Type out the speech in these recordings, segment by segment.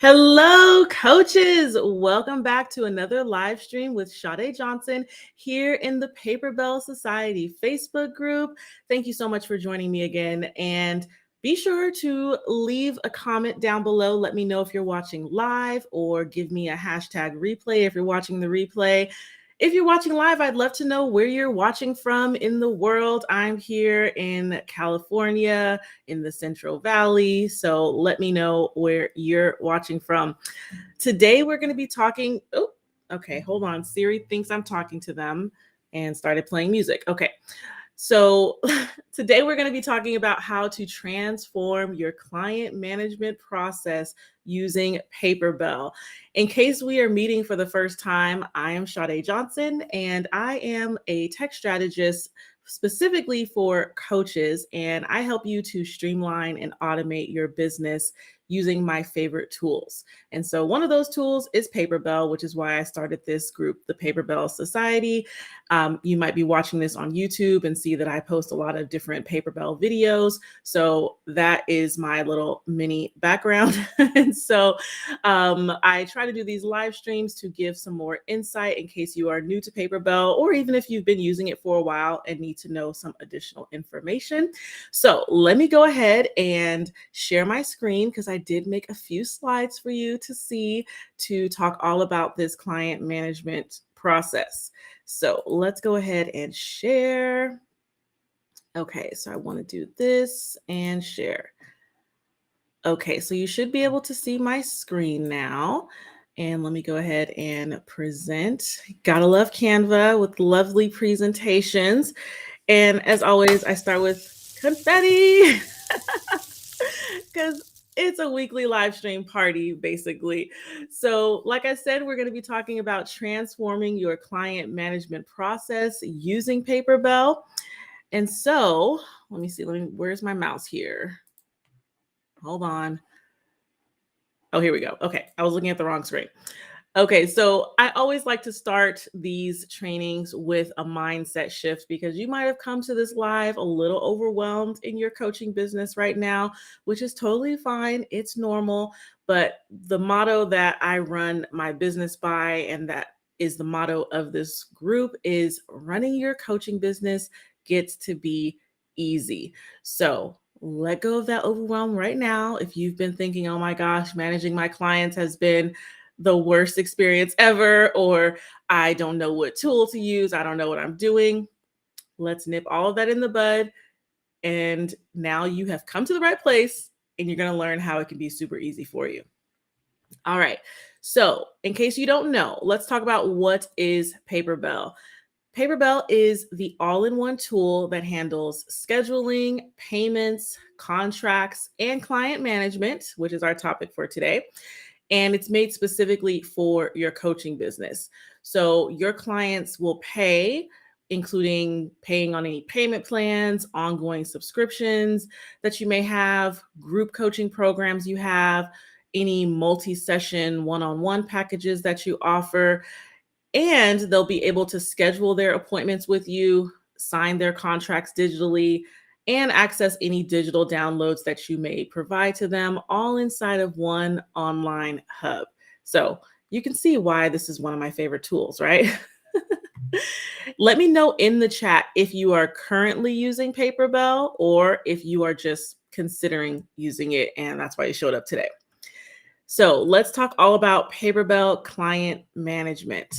Hello, coaches. Welcome back to another live stream with Sha-day Johnson here in the Paperbell Society Facebook group. Thank you so much for joining me again. And be sure to leave a comment down below. Let me know if you're watching live or give me a hashtag replay if you're watching the replay. If you're watching live, I'd love to know where you're watching from in the world. I'm here in California, in the Central Valley. So let me know where you're watching from. Today, we're going to be talking. Oh, okay. Hold on. Siri thinks I'm talking to them and started playing music. Okay. So today we're going to be talking about how to transform your client management process using Paperbell. In case we are meeting for the first time, I am Sha-day Johnson, and I am a tech strategist specifically for coaches, and I help you to streamline and automate your business using my favorite tools. And so one of those tools is Paperbell, which is why I started this group, the Paperbell Society. You might be watching this on YouTube and see that I post a lot of different Paperbell videos. So that is my little mini background. And so I try to do these live streams to give some more insight in case you are new to Paperbell, or even if you've been using it for a while and need to know some additional information. So let me go ahead and share my screen because I did make a few slides for you to see to talk all about this client management process. So let's go ahead and share. Okay, so I want to do this and share. Okay, so you should be able to see my screen now. And let me go ahead and present. Gotta love Canva with lovely presentations. And as always, I start with confetti because it's a weekly live stream party, basically. So, like I said, we're going to be talking about transforming your client management process using Paperbell. And so, let me see, where's my mouse here? Hold on. Oh, here we go. Okay, I was looking at the wrong screen. Okay, so I always like to start these trainings with a mindset shift because you might have come to this live a little overwhelmed in your coaching business right now, which is totally fine. It's normal. But the motto that I run my business by, and that is the motto of this group, is running your coaching business gets to be easy. So let go of that overwhelm right now. If you've been thinking, oh my gosh, managing my clients has been the worst experience ever, or I don't know what tool to use, I don't know what I'm doing. Let's nip all of that in the bud. And now you have come to the right place and you're going to learn how it can be super easy for you. All right. So in case you don't know, let's talk about what is Paperbell. Paperbell is the all-in-one tool that handles scheduling, payments, contracts, and client management, which is our topic for today. And it's made specifically for your coaching business. So your clients will pay, including paying on any payment plans, ongoing subscriptions that you may have, group coaching programs you have, any multi-session one-on-one packages that you offer, and they'll be able to schedule their appointments with you, sign their contracts digitally, and access any digital downloads that you may provide to them, all inside of one online hub. So you can see why this is one of my favorite tools, right? Let me know in the chat if you are currently using Paperbell or if you are just considering using it and that's why you showed up today. So let's talk all about Paperbell client management.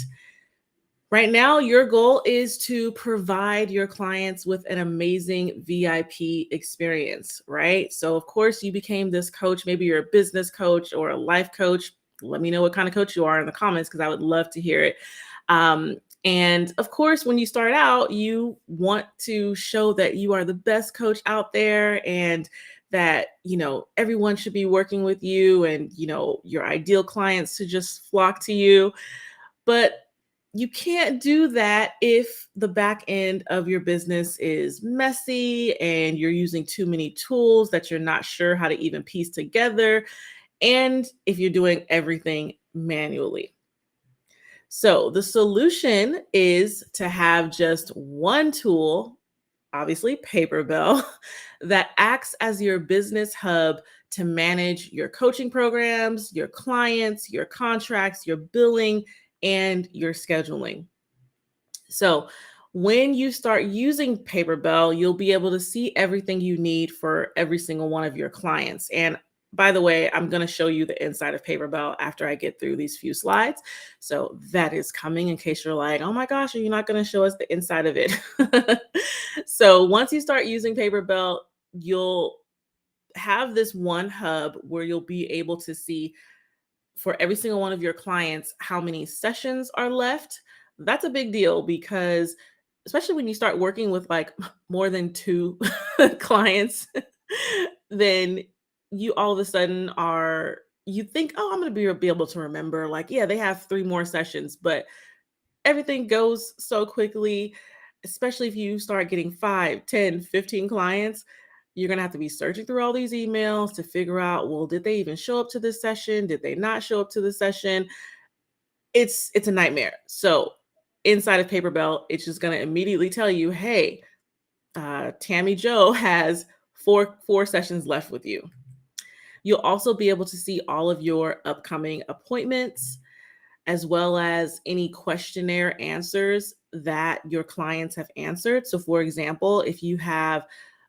Right now, your goal is to provide your clients with an amazing VIP experience, right? So, of course, you became this coach. Maybe you're a business coach or a life coach. Let me know what kind of coach you are in the comments because I would love to hear it. And of course, when you start out, you want to show that you are the best coach out there and that, everyone should be working with you and, your ideal clients to just flock to you. But you can't do that if the back end of your business is messy and you're using too many tools that you're not sure how to even piece together, and if you're doing everything manually. So the solution is to have just one tool obviously Paperbell, that acts as your business hub to manage your coaching programs, your clients, your contracts, your billing, and your scheduling. So, when you start using Paperbell, you'll be able to see everything you need for every single one of your clients. And by the way, I'm going to show you the inside of Paperbell after I get through these few slides. So that is coming in case you're like, oh my gosh, are you not going to show us the inside of it? So once you start using Paperbell, you'll have this one hub where you'll be able to see for every single one of your clients how many sessions are left. That's a big deal because especially when you start working with like more than two clients, then you all of a sudden are you think, oh, I'm going to be able to remember like, yeah, they have three more sessions, but everything goes so quickly, especially if you start getting 5, 10, 15 clients. You're going to have to be searching through all these emails to figure out, well, did they even show up to this session? Did they not show up to the session? It's a nightmare. So inside of Paperbell, it's just going to immediately tell you, hey, Tammy Joe has four sessions left with you. You'll also be able to see all of your upcoming appointments, as well as any questionnaire answers that your clients have answered. So, for example, if you have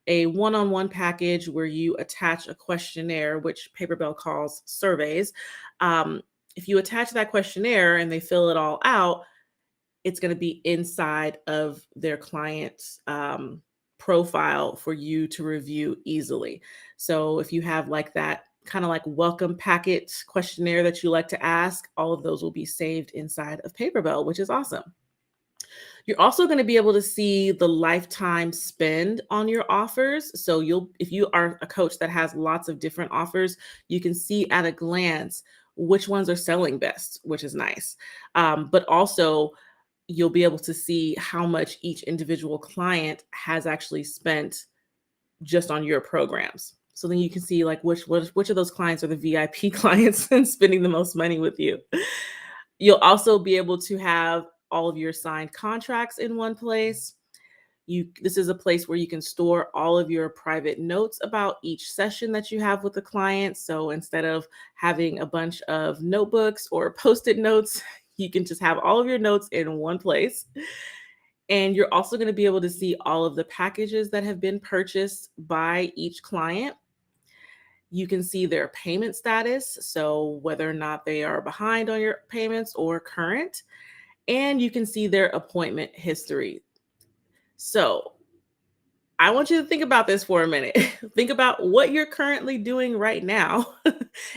a one on one package where you attach a questionnaire, which Paperbell calls surveys, if you attach that questionnaire and they fill it all out, it's going to be inside of their client's profile for you to review easily. So if you have like that kind of like welcome packet questionnaire that you like to ask, all of those will be saved inside of Paperbell, which is awesome. You're also going to be able to see the lifetime spend on your offers. So if you are a coach that has lots of different offers, you can see at a glance which ones are selling best, which is nice. But also you'll be able to see how much each individual client has actually spent just on your programs. So then you can see like which of those clients are the VIP clients and spending the most money with you. You'll also be able to have all of your signed contracts in one place. This is a place where you can store all of your private notes about each session that you have with the client. So instead of having a bunch of notebooks or post-it notes, you can just have all of your notes in one place. And you're also going to be able to see all of the packages that have been purchased by each client. You can see their payment status, so whether or not they are behind on your payments or current, and you can see their appointment history. So I want you to think about this for a minute. Think about what you're currently doing right now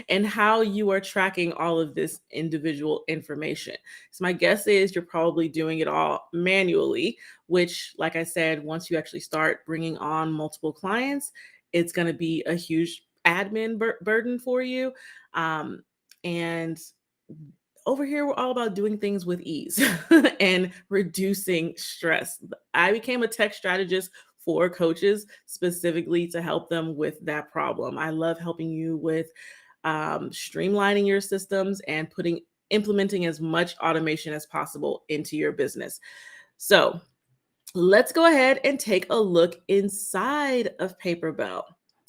and how you are tracking all of this individual information. So my guess is you're probably doing it all manually, which, like I said, once you actually start bringing on multiple clients, it's going to be a huge admin burden for you. And over here, we're all about doing things with ease and reducing stress. I became a tech strategist for coaches specifically to help them with that problem. I love helping you with streamlining your systems and implementing as much automation as possible into your business. So let's go ahead and take a look inside of Paperbell.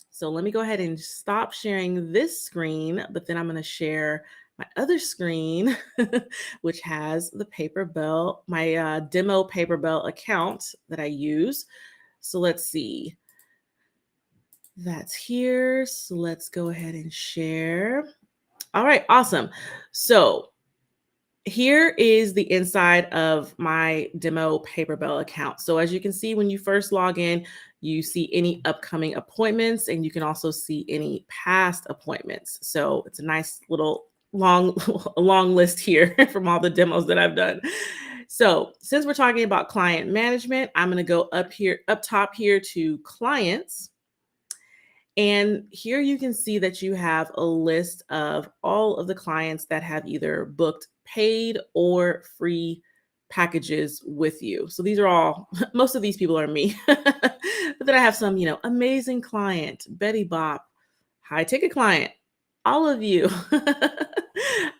So let me go ahead and stop sharing this screen, but then I'm going to share my other screen, which has the Paperbell, my demo Paperbell account that I use. So let's see. That's here. So let's go ahead and share. All right, awesome. So here is the inside of my demo Paperbell account. So as you can see, when you first log in, you see any upcoming appointments, and you can also see any past appointments. So it's a nice little long list here from all the demos that I've done. So since we're talking about client management, I'm going to go up top here to clients. And here you can see that you have a list of all of the clients that have either booked paid or free packages with you. So these are all, most of these people are me. But then I have some, amazing client, Betty Bop, high ticket client, all of you.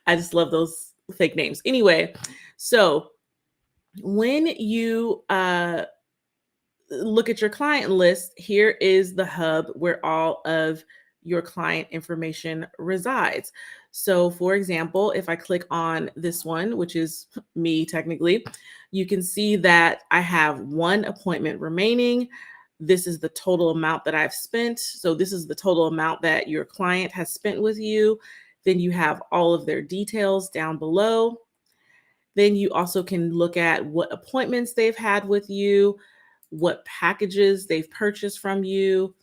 I just love those fake names. Anyway, so when you look at your client list, here is the hub where all of your client information resides. So, for example, if I click on this one, which is me technically, you can see that I have one appointment remaining. This is the total amount that I've spent. So, this is the total amount that your client has spent with you. Then you have all of their details down below. Then you also can look at what appointments they've had with you, what packages they've purchased from you.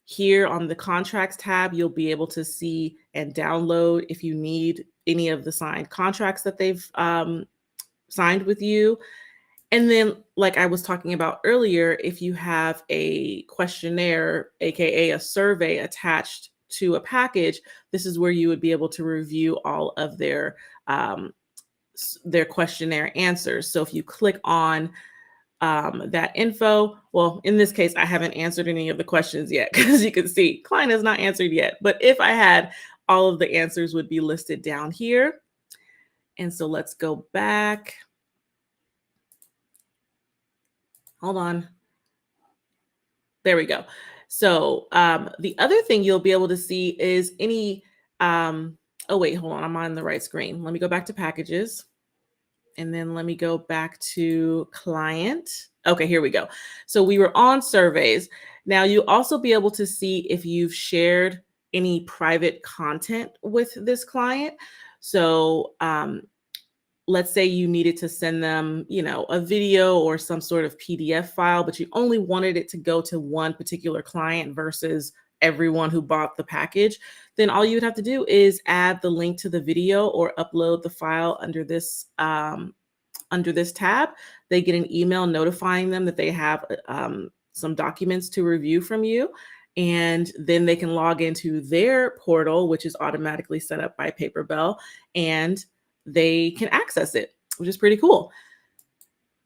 Here on the contracts tab, you'll be able to see and download if you need any of the signed contracts that they've signed with you. And then, like I was talking about earlier, if you have a questionnaire, AKA a survey attached to a package, this is where you would be able to review all of their questionnaire answers. So if you click on that info, well, in this case, I haven't answered any of the questions yet because you can see client has not answered yet. But if I had, all of the answers would be listed down here. And so let's go back. Hold on. There we go. So the other thing you'll be able to see is any, oh wait, hold on, I'm on the right screen. Let me go back to packages. And then let me go back to client. Okay, here we go. So we were on surveys. Now you'll also be able to see if you've shared any private content with this client. So let's say you needed to send them, a video or some sort of PDF file, but you only wanted it to go to one particular client versus everyone who bought the package, then all you would have to do is add the link to the video or upload the file under this tab. They get an email notifying them that they have some documents to review from you. And then they can log into their portal, which is automatically set up by Paperbell, and they can access it, which is pretty cool.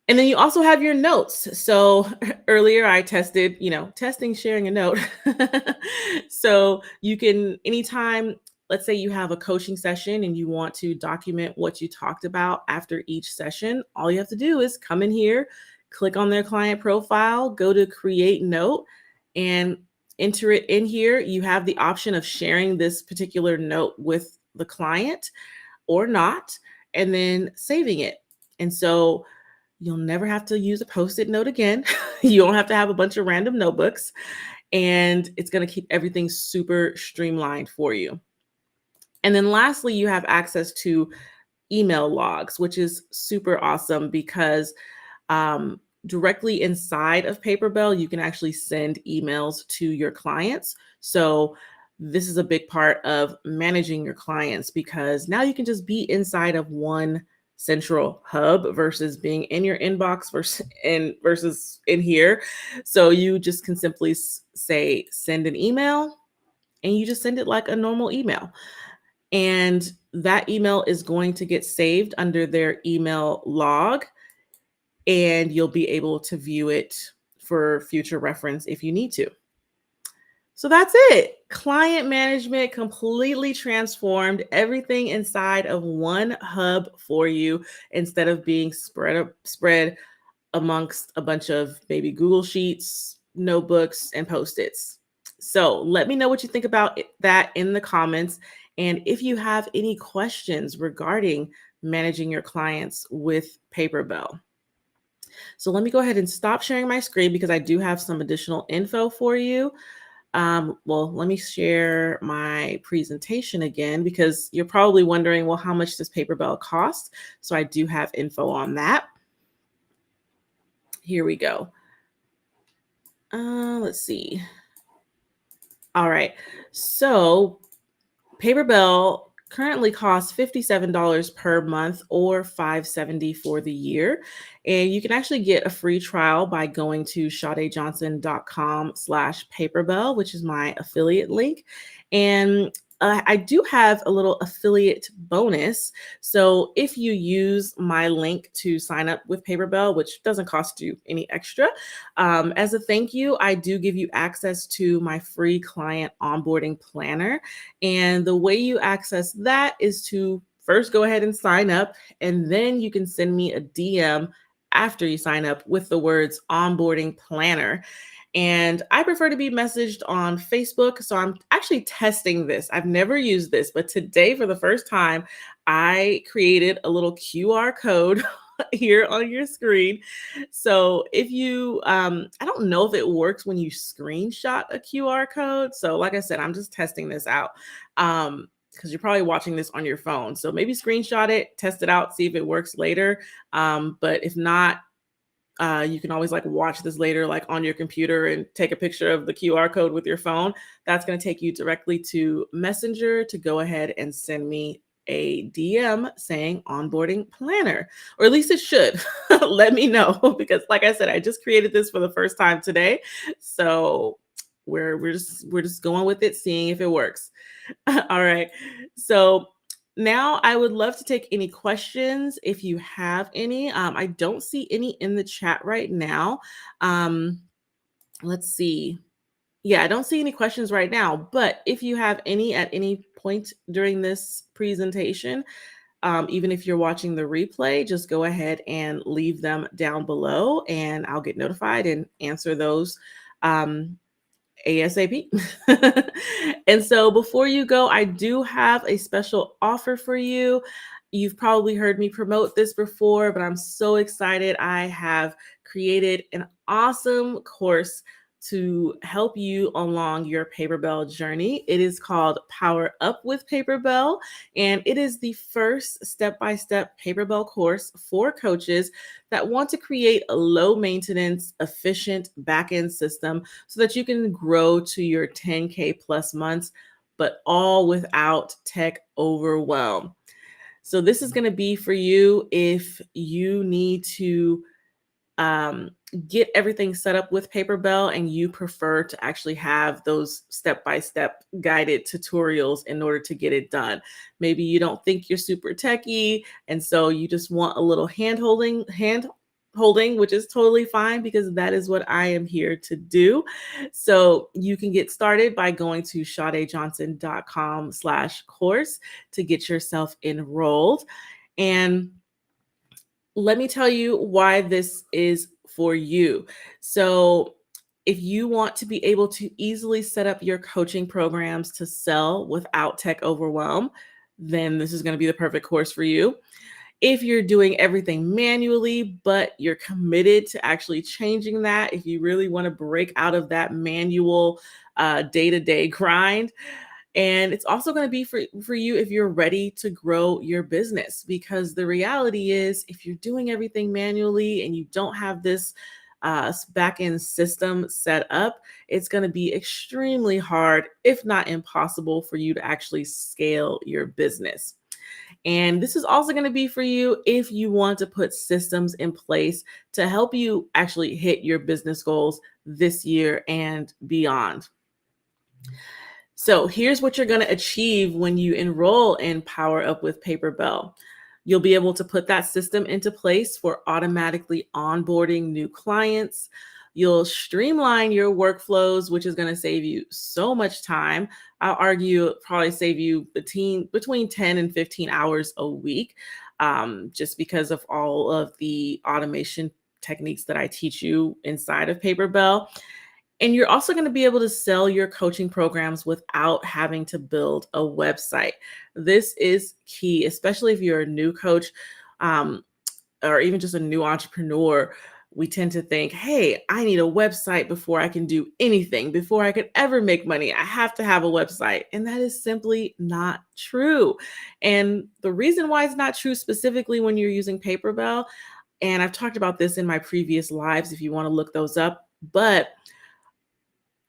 And then you also have your notes. So earlier I tested, testing sharing a note. So you can, anytime, let's say you have a coaching session and you want to document what you talked about after each session, all you have to do is come in here, click on their client profile, go to create note, and enter it in here. You have the option of sharing this particular note with the client or not, and then saving it. And so you'll never have to use a Post-it note again. You don't have to have a bunch of random notebooks, and it's going to keep everything super streamlined for you. And then lastly, you have access to email logs, which is super awesome because directly inside of Paperbell, you can actually send emails to your clients. So this is a big part of managing your clients because now you can just be inside of one central hub versus being in your inbox versus in here. So you just can simply say, send an email, and you just send it like a normal email. And that email is going to get saved under their email log, and you'll be able to view it for future reference if you need to. So that's it. Client management completely transformed everything inside of one hub for you instead of being spread amongst a bunch of maybe Google Sheets, notebooks, and Post-its. So let me know what you think about that in the comments. And if you have any questions regarding managing your clients with Paperbell. So let me go ahead and stop sharing my screen because I do have some additional info for you. Well, let me share my presentation again because you're probably wondering, well, how much does Paperbell cost? So I do have info on that. Here we go. Let's see. All right. So Paperbell currently costs $57 per month or $570 for the year. And you can actually get a free trial by going to shadayjohnson.com/Paperbell, which is my affiliate link. And I do have a little affiliate bonus. So if you use my link to sign up with Paperbell, which doesn't cost you any extra, as a thank you, I do give you access to my free client onboarding planner. And the way you access that is to first go ahead and sign up, and then you can send me a DM after you sign up with the words onboarding planner. And I prefer to be messaged on Facebook. So I'm actually testing this. I've never used this, but today, for the first time, I created a little QR code here on your screen. So if you, I don't know if it works when you screenshot a QR code. So, like I said, I'm just testing this out. Because you're probably watching this on your phone. So maybe screenshot it, test it out, see if it works later. But if not, you can always like watch this later, like on your computer, and take a picture of the QR code with your phone. That's going to take you directly to Messenger to go ahead and send me a DM saying onboarding planner, or at least it should. Let me know, because like I said, I just created this for the first time today. So we're just going with it, seeing if it works. All right. So now I would love to take any questions if you have any. I don't see any in the chat right now. Um, let's see. Yeah, I don't see any questions right now, but if you have any at any point during this presentation, even if you're watching the replay, just go ahead and leave them down below and I'll get notified and answer those. ASAP. And so before you go, I do have a special offer for you. You've probably heard me promote this before, but I'm so excited. I have created an awesome course to help you along your Paperbell journey. It is called Power Up with Paperbell, and it is the first step-by-step Paperbell course for coaches that want to create a low maintenance, efficient back-end system so that you can grow to your 10K plus months, but all without tech overwhelm. So this is going to be for you if you need to um, get everything set up with Paperbell and you prefer to actually have those step-by-step guided tutorials in order to get it done. Maybe you don't think you're super techie, and so you just want a little hand holding, which is totally fine, because that is what I am here to do. So you can get started by going to shadayjohnson.com/course to get yourself enrolled. And let me tell you why this is for you. So, if you want to be able to easily set up your coaching programs to sell without tech overwhelm, then this is going to be the perfect course for you. If you're doing everything manually, but you're committed to actually changing that, if you really want to break out of that manual day-to-day grind, and it's also going to be for you if you're ready to grow your business, because the reality is, if you're doing everything manually and you don't have this back-end system set up, it's going to be extremely hard, if not impossible, for you to actually scale your business. And this is also going to be for you if you want to put systems in place to help you actually hit your business goals this year and beyond. So here's what you're going to achieve when you enroll in Power Up with Paperbell. You'll be able to put that system into place for automatically onboarding new clients. You'll streamline your workflows, which is going to save you so much time. I'll argue it'll probably save you between 10 and 15 hours a week, just because of all of the automation techniques that I teach you inside of Paperbell. And you're also going to be able to sell your coaching programs without having to build a website. This is key, especially if you're a new coach, or even just a new entrepreneur. We tend to think, hey, I need a website before I can do anything, before I could ever make money. I have to have a website. And that is simply not true. And the reason why it's not true, specifically when you're using Paperbell, and I've talked about this in my previous lives if you want to look those up, but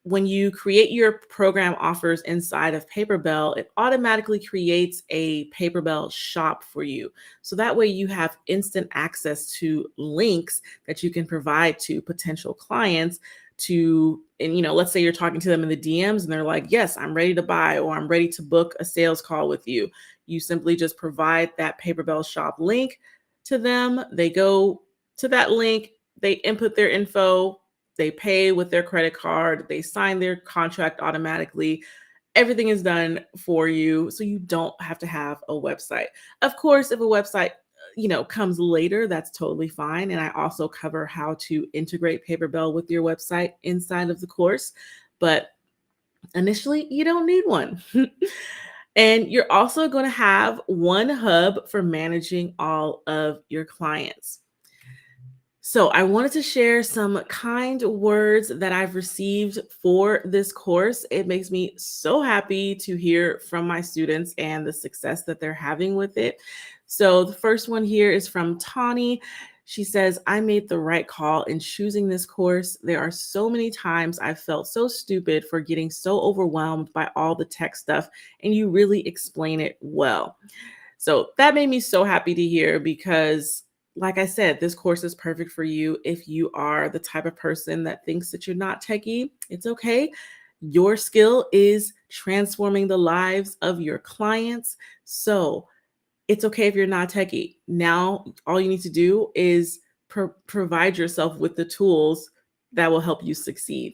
when you create your program offers inside of Paperbell, it automatically creates a Paperbell shop for you. So that way you have instant access to links that you can provide to potential clients and let's say you're talking to them in the DMs and they're like, yes, I'm ready to buy, or I'm ready to book a sales call with you. You simply just provide that Paperbell shop link to them. They go to that link, they input their info, they pay with their credit card, they sign their contract automatically. Everything is done for you, so you don't have to have a website. Of course, if a website comes later, that's totally fine. And I also cover how to integrate Paperbell with your website inside of the course. But initially, you don't need one. And you're also going to have one hub for managing all of your clients. So, I wanted to share some kind words that I've received for this course. It makes me so happy to hear from my students and the success that they're having with it. So, the first one here is from Tawny. She says, I made the right call in choosing this course. There are so many times I've felt so stupid for getting so overwhelmed by all the tech stuff, and you really explain it well. So that made me so happy to hear because, like I said, this course is perfect for you if you are the type of person that thinks that you're not techie. It's okay. Your skill is transforming the lives of your clients. So it's okay if you're not techie. Now, all you need to do is provide yourself with the tools that will help you succeed.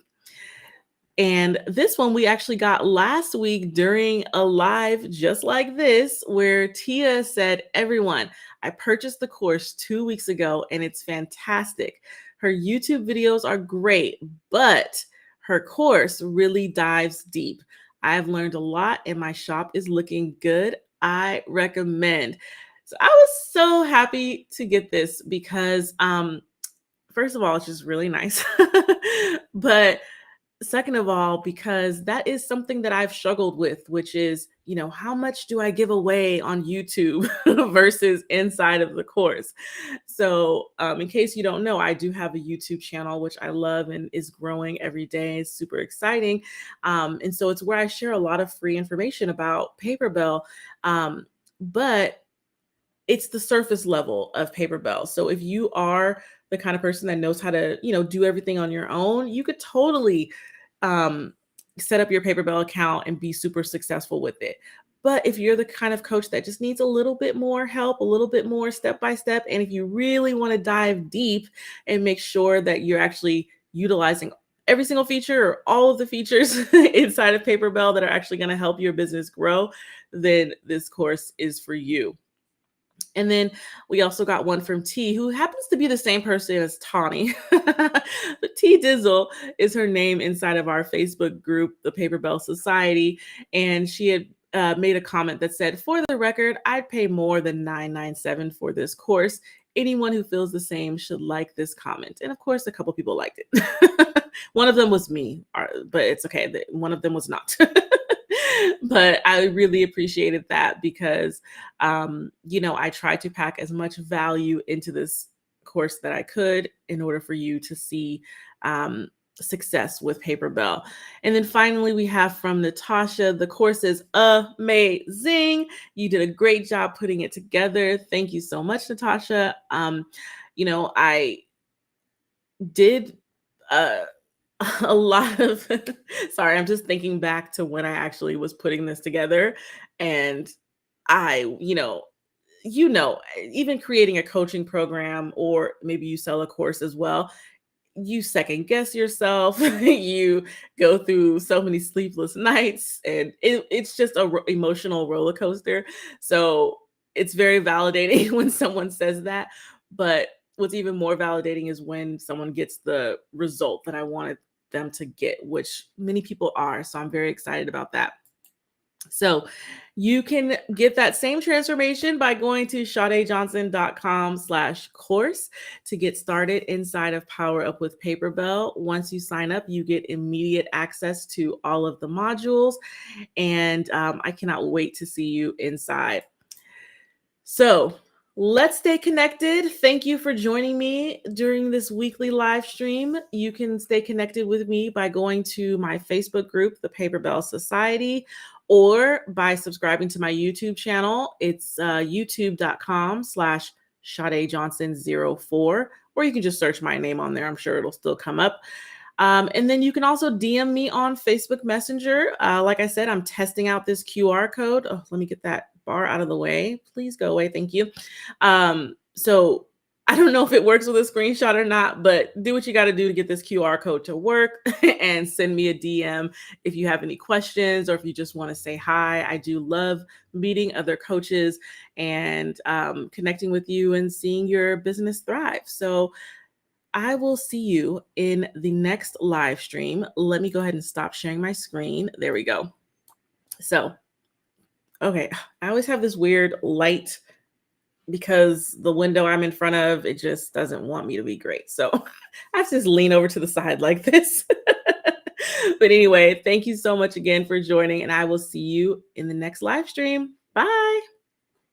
And this one we actually got last week during a live just like this, where Tia said, everyone, I purchased the course 2 weeks ago and it's fantastic. Her YouTube videos are great, but her course really dives deep. I've learned a lot and my shop is looking good. I recommend. So I was so happy to get this because first of all, it's just really nice. But second of all, because that is something that I've struggled with, which is, how much do I give away on YouTube versus inside of the course? So, in case you don't know, I do have a YouTube channel, which I love and is growing every day. It's super exciting. And so it's where I share a lot of free information about Paperbell. But it's the surface level of Paperbell. So if you are the kind of person that knows how to, do everything on your own, you could totally um, set up your Paperbell account and be super successful with it. But if you're the kind of coach that just needs a little bit more help, a little bit more step by step, and if you really want to dive deep and make sure that you're actually utilizing every single feature or all of the features inside of Paperbell that are actually going to help your business grow, then this course is for you. And then we also got one from T, who happens to be the same person as Tawny. But T Dizzle is her name inside of our Facebook group, the Paperbell Society. And she had made a comment that said, for the record, I'd pay more than $997 for this course. Anyone who feels the same should like this comment. And of course, a couple people liked it. One of them was me, but it's okay. One of them was not. But I really appreciated that because, I tried to pack as much value into this course that I could in order for you to see success with Paperbell. And then finally, we have from Natasha, the course is amazing. You did a great job putting it together. Thank you so much, Natasha. I did a lot of sorry, I'm just thinking back to when I actually was putting this together. And I, even creating a coaching program, or maybe you sell a course as well, you second guess yourself. You go through so many sleepless nights, and it's just a emotional roller coaster. So it's very validating when someone says that. But what's even more validating is when someone gets the result that I wanted them to get, which many people are. So I'm very excited about that. So you can get that same transformation by going to shadayjohnson.com/course to get started inside of Power Up with Paperbell. Once you sign up, you get immediate access to all of the modules, and I cannot wait to see you inside. So let's stay connected. Thank you for joining me during this weekly live stream. You can stay connected with me by going to my Facebook group, the Paperbell Society, or by subscribing to my YouTube channel. It's youtube.com/sha-day-johnson04, or you can just search my name on there. I'm sure it'll still come up. And then you can also DM me on Facebook Messenger. Like I said, I'm testing out this QR code. Oh, let me get that bar out of the way. Please go away. Thank you. So I don't know if it works with a screenshot or not, but do what you got to do to get this QR code to work and send me a DM if you have any questions or if you just want to say hi. I do love meeting other coaches and connecting with you and seeing your business thrive. So I will see you in the next live stream. Let me go ahead and stop sharing my screen. There we go. So, okay, I always have this weird light because the window I'm in front of, it just doesn't want me to be great. So I have to just lean over to the side like this. But anyway, thank you so much again for joining, and I will see you in the next live stream. Bye.